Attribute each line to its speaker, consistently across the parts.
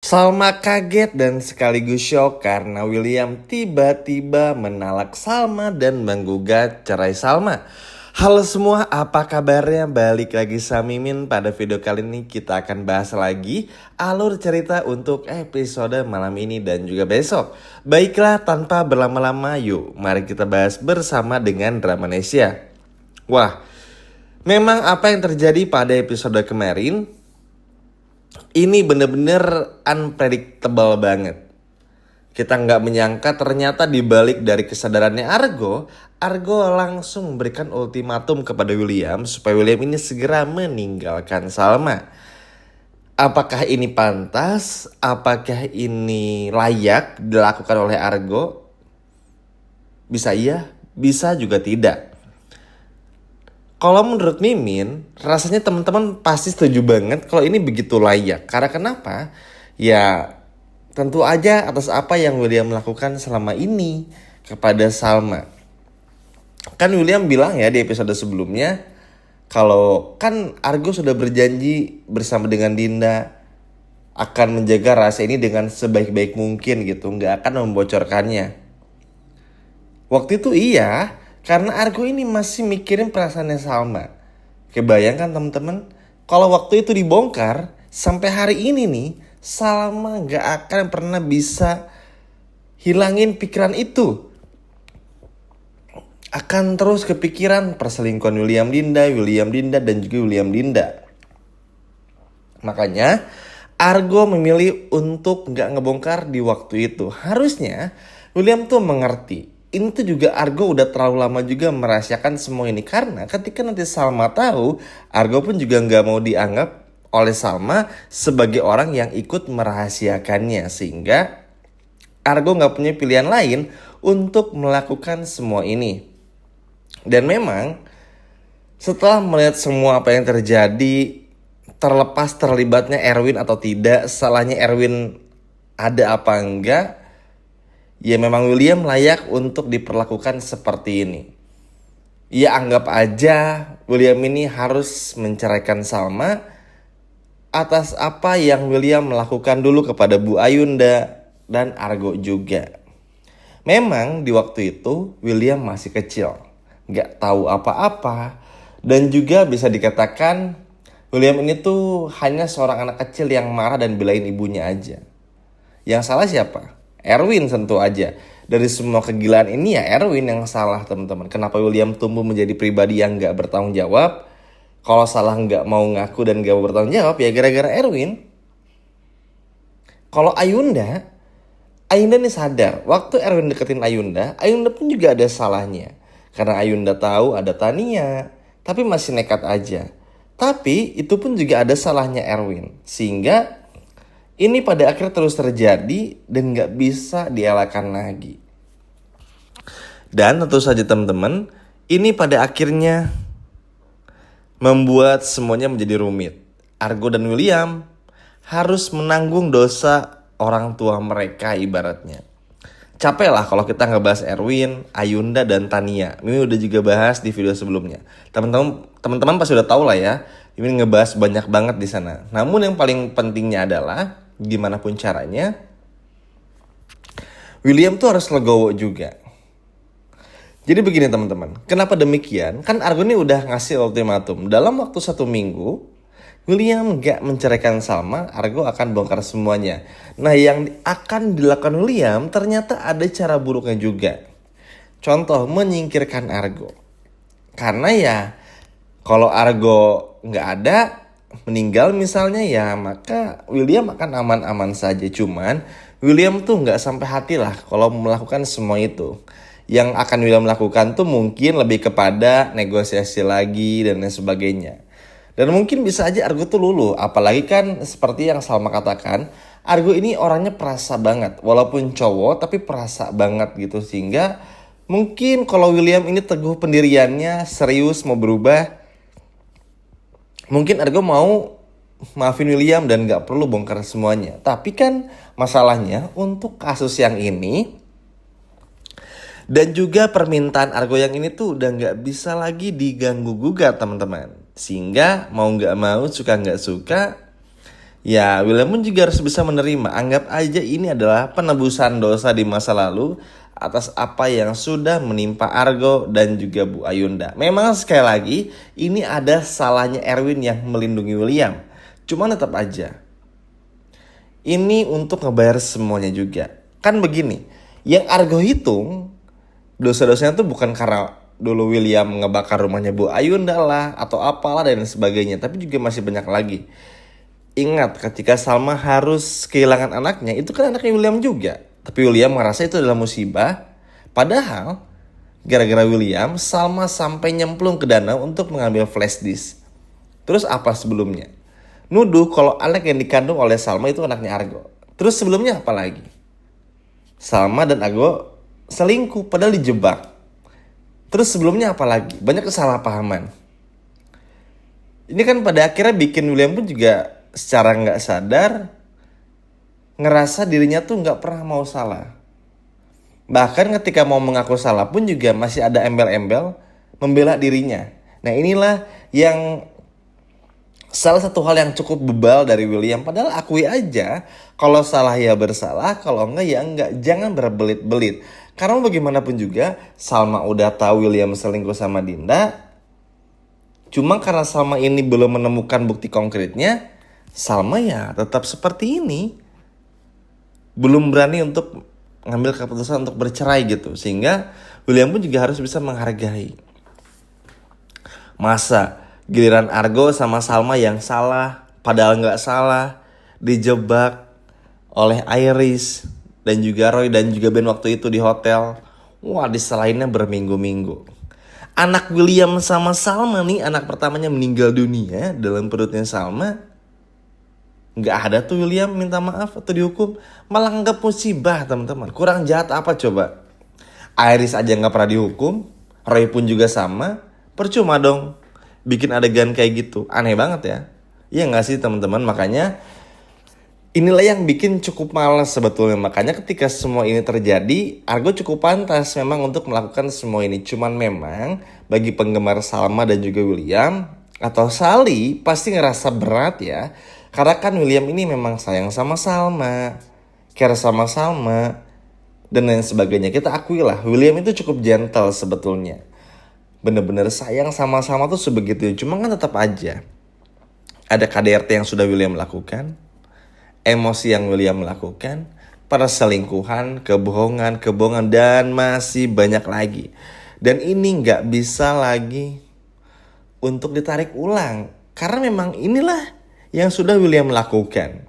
Speaker 1: Salma kaget dan sekaligus syok karena William tiba-tiba menalak Salma dan menggugat cerai Salma. Halo semua, apa kabarnya? Balik lagi sama Mimin. Pada video kali ini kita akan bahas lagi alur cerita untuk episode malam ini dan juga besok. Baiklah, tanpa berlama-lama, yuk mari kita bahas bersama dengan Dramanesia. Wah, memang apa yang terjadi pada episode kemarin ini bener-bener unpredictable banget. Kita nggak menyangka ternyata dibalik dari kesadarannya Argo langsung memberikan ultimatum kepada William supaya William ini segera meninggalkan Salma. Apakah ini pantas? Apakah ini layak dilakukan oleh Argo? Bisa iya, bisa juga tidak. Kalau menurut Mimin, rasanya teman-teman pasti setuju banget kalau ini begitu layak. Karena kenapa? Ya tentu aja atas apa yang William lakukan selama ini kepada Salma. Kan William bilang ya di episode sebelumnya, kalau kan Argo sudah berjanji bersama dengan Dinda akan menjaga rahasia ini dengan sebaik-baik mungkin gitu, nggak akan membocorkannya. Waktu itu iya, karena Argo ini masih mikirin perasaannya Salma. Kebayangkan teman-teman, kalau waktu itu dibongkar, sampai hari ini nih, Salma gak akan pernah bisa hilangin pikiran itu. Akan terus kepikiran perselingkuhan William Dinda, dan juga William Dinda. Makanya, Argo memilih untuk gak ngebongkar di waktu itu. Harusnya, William tuh mengerti. Ini tuh juga Argo udah terlalu lama juga merahasiakan semua ini. Karena ketika nanti Salma tahu, Argo pun juga gak mau dianggap oleh Salma sebagai orang yang ikut merahasiakannya. Sehingga Argo gak punya pilihan lain untuk melakukan semua ini. Dan memang setelah melihat semua apa yang terjadi, terlepas terlibatnya Erwin atau tidak, salahnya Erwin ada apa enggak, ya memang William layak untuk diperlakukan seperti ini. Ya anggap aja William ini harus menceraikan Salma atas apa yang William melakukan dulu kepada Bu Ayunda dan Argo juga. Memang di waktu itu William masih kecil, gak tahu apa-apa, dan juga bisa dikatakan William ini tuh hanya seorang anak kecil yang marah dan belain ibunya aja. Yang salah siapa? Erwin tentu aja. Dari semua kegilaan ini ya Erwin yang salah teman-teman. Kenapa William tumbuh menjadi pribadi yang gak bertanggung jawab? Kalau salah gak mau ngaku dan gak mau bertanggung jawab ya gara-gara Erwin. Kalau Ayunda nih sadar. Waktu Erwin deketin Ayunda pun juga ada salahnya. Karena Ayunda tahu ada Tania, tapi masih nekat aja. Tapi itu pun juga ada salahnya Erwin. Sehingga ini pada akhirnya terus terjadi dan gak bisa dielakkan lagi. Dan tentu saja teman-teman, ini pada akhirnya membuat semuanya menjadi rumit. Argo dan William harus menanggung dosa orang tua mereka ibaratnya. Capek lah kalau kita ngebahas Erwin, Ayunda, dan Tania. Ini udah juga bahas di video sebelumnya. Teman-teman pasti udah tahu lah ya. Ini ngebahas banyak banget di sana. Namun yang paling pentingnya adalah gimana pun caranya, William tuh harus legowo juga. Jadi begini teman-teman, kenapa demikian? Kan Argo ini udah ngasih ultimatum. Dalam waktu 1 minggu, William gak menceraikan Salma, Argo akan bongkar semuanya. Nah yang akan dilakukan William ternyata ada cara buruknya juga. Contoh, menyingkirkan Argo. Karena ya, kalau Argo gak ada, meninggal misalnya ya maka William akan aman-aman saja. Cuman William tuh gak sampai hati lah kalau melakukan semua itu. Yang akan William lakukan tuh mungkin lebih kepada negosiasi lagi dan lain sebagainya. Dan mungkin bisa aja Argo tuh luluh. Apalagi kan seperti yang Salma katakan, Argo ini orangnya perasa banget. Walaupun cowok tapi perasa banget gitu. Sehingga mungkin kalau William ini teguh pendiriannya, serius mau berubah, mungkin Argo mau maafin William dan gak perlu bongkar semuanya. Tapi kan masalahnya untuk kasus yang ini dan juga permintaan Argo yang ini tuh udah gak bisa lagi diganggu gugat teman-teman. Sehingga mau gak mau, suka gak suka, Ya, William pun juga harus bisa menerima. Anggap aja ini adalah penebusan dosa di masa lalu atas apa yang sudah menimpa Argo dan juga Bu Ayunda. Memang sekali lagi, ini ada salahnya Erwin yang melindungi William. Cuma tetap aja, ini untuk ngebayar semuanya juga. Kan begini, yang Argo hitung dosa-dosanya tuh bukan karena dulu William ngebakar rumahnya Bu Ayunda lah atau apalah dan sebagainya, tapi juga masih banyak lagi. Ingat ketika Salma harus kehilangan anaknya, itu kan anaknya William juga. Tapi William merasa itu adalah musibah. Padahal gara-gara William, Salma sampai nyemplung ke danau untuk mengambil flash disk. Terus apa sebelumnya? Nuduh kalau anak yang dikandung oleh Salma itu anaknya Argo. Terus sebelumnya apa lagi? Salma dan Argo selingkuh padahal dijebak. Terus sebelumnya apa lagi? Banyak kesalahpahaman. Ini kan pada akhirnya bikin William pun juga secara nggak sadar ngerasa dirinya tuh nggak pernah mau salah. Bahkan ketika mau mengaku salah pun juga masih ada embel-embel membela dirinya. Nah inilah yang salah satu hal yang cukup bebal dari William. Padahal akui aja kalau salah ya bersalah, kalau enggak ya enggak. Jangan berbelit-belit. Karena bagaimanapun juga Salma udah tahu William selingkuh sama Dinda. Cuma karena Salma ini belum menemukan bukti konkretnya, Salma ya tetap seperti ini. Belum berani untuk ngambil keputusan untuk bercerai gitu. Sehingga William pun juga harus bisa menghargai. Masa giliran Argo sama Salma yang salah, padahal nggak salah, dijebak oleh Iris dan juga Roy dan juga Ben waktu itu di hotel. Wah, disalahinnya berminggu-minggu. Anak William sama Salma nih, anak pertamanya meninggal dunia dalam perutnya Salma. Nggak ada tuh William minta maaf atau dihukum. Malah nganggap musibah teman-teman. Kurang jahat apa coba? Iris aja nggak pernah dihukum. Roy pun juga sama. Percuma dong bikin adegan kayak gitu. Aneh banget ya. Iya nggak sih teman-teman? Makanya inilah yang bikin cukup malas sebetulnya. Makanya ketika semua ini terjadi, Argo cukup pantas memang untuk melakukan semua ini. Cuman memang bagi penggemar Salma dan juga William atau Sally pasti ngerasa berat ya. Karena kan William ini memang sayang sama Salma, care sama Salma, dan lain sebagainya. Kita akui lah, William itu cukup gentle sebetulnya. Bener-bener sayang sama Salma tuh sebegitu. Cuma kan tetap aja ada KDRT yang sudah William lakukan, emosi yang William lakukan, perselingkuhan, kebohongan, dan masih banyak lagi. Dan ini nggak bisa lagi untuk ditarik ulang. Karena memang inilah yang sudah William lakukan.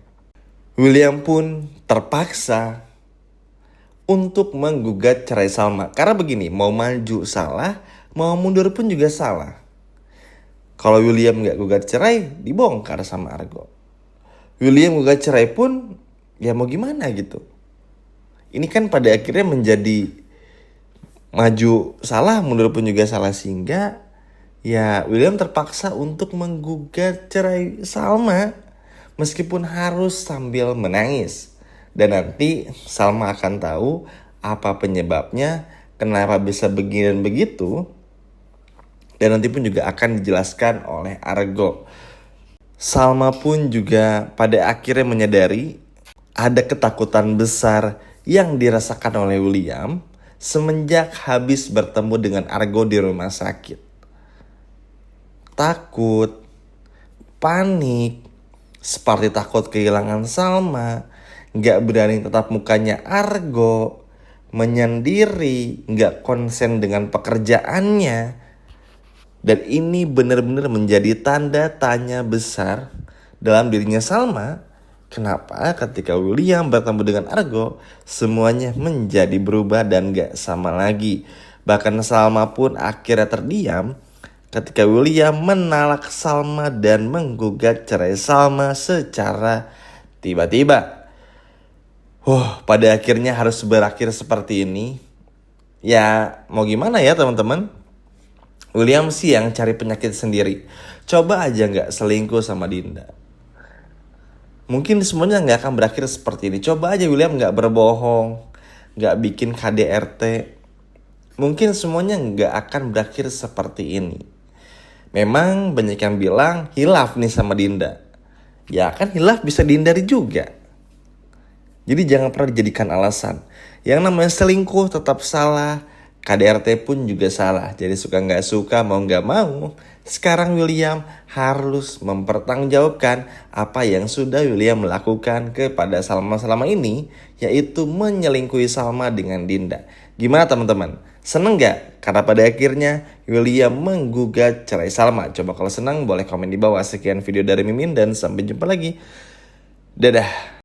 Speaker 1: William pun terpaksa untuk menggugat cerai Salma. Karena begini, mau maju salah, mau mundur pun juga salah. Kalau William nggak gugat cerai, dibongkar sama Argo. William gugat cerai pun ya mau gimana gitu. Ini kan pada akhirnya menjadi maju salah, mundur pun juga salah. Sehingga ya William terpaksa untuk menggugat cerai Salma. Meskipun harus sambil menangis. Dan nanti Salma akan tahu apa penyebabnya, kenapa bisa begini dan begitu. Dan nanti pun juga akan dijelaskan oleh Argo. Salma pun juga pada akhirnya menyadari ada ketakutan besar yang dirasakan oleh William semenjak habis bertemu dengan Argo di rumah sakit. Takut, panik, seperti takut kehilangan Salma, gak berani tatap mukanya Argo, menyendiri, gak konsen dengan pekerjaannya. Dan ini benar-benar menjadi tanda tanya besar dalam dirinya Salma. Kenapa ketika William bertemu dengan Argo, semuanya menjadi berubah dan gak sama lagi. Bahkan Salma pun akhirnya terdiam ketika William menalak Salma dan menggugat cerai Salma secara tiba-tiba. Pada akhirnya harus berakhir seperti ini. Ya mau gimana ya teman-teman? William sih yang cari penyakit sendiri. Coba aja gak selingkuh sama Dinda. Mungkin semuanya gak akan berakhir seperti ini. Coba aja William gak berbohong, gak bikin KDRT. Mungkin semuanya gak akan berakhir seperti ini. Memang banyak yang bilang hilaf nih sama Dinda. ya kan hilaf bisa dihindari juga. Jadi jangan pernah dijadikan alasan. Yang namanya selingkuh tetap salah. KDRT pun juga salah. Jadi suka nggak suka, mau nggak mau. Sekarang William harus mempertanggungjawabkan apa yang sudah William lakukan kepada Salma selama ini. Yaitu menyelingkuhi Salma dengan Dinda. Gimana teman-teman? Seneng nggak? Karena pada akhirnya William menggugat cerai Salma. Coba kalau senang boleh komen di bawah. Sekian video dari Mimin dan sampai jumpa lagi. Dadah.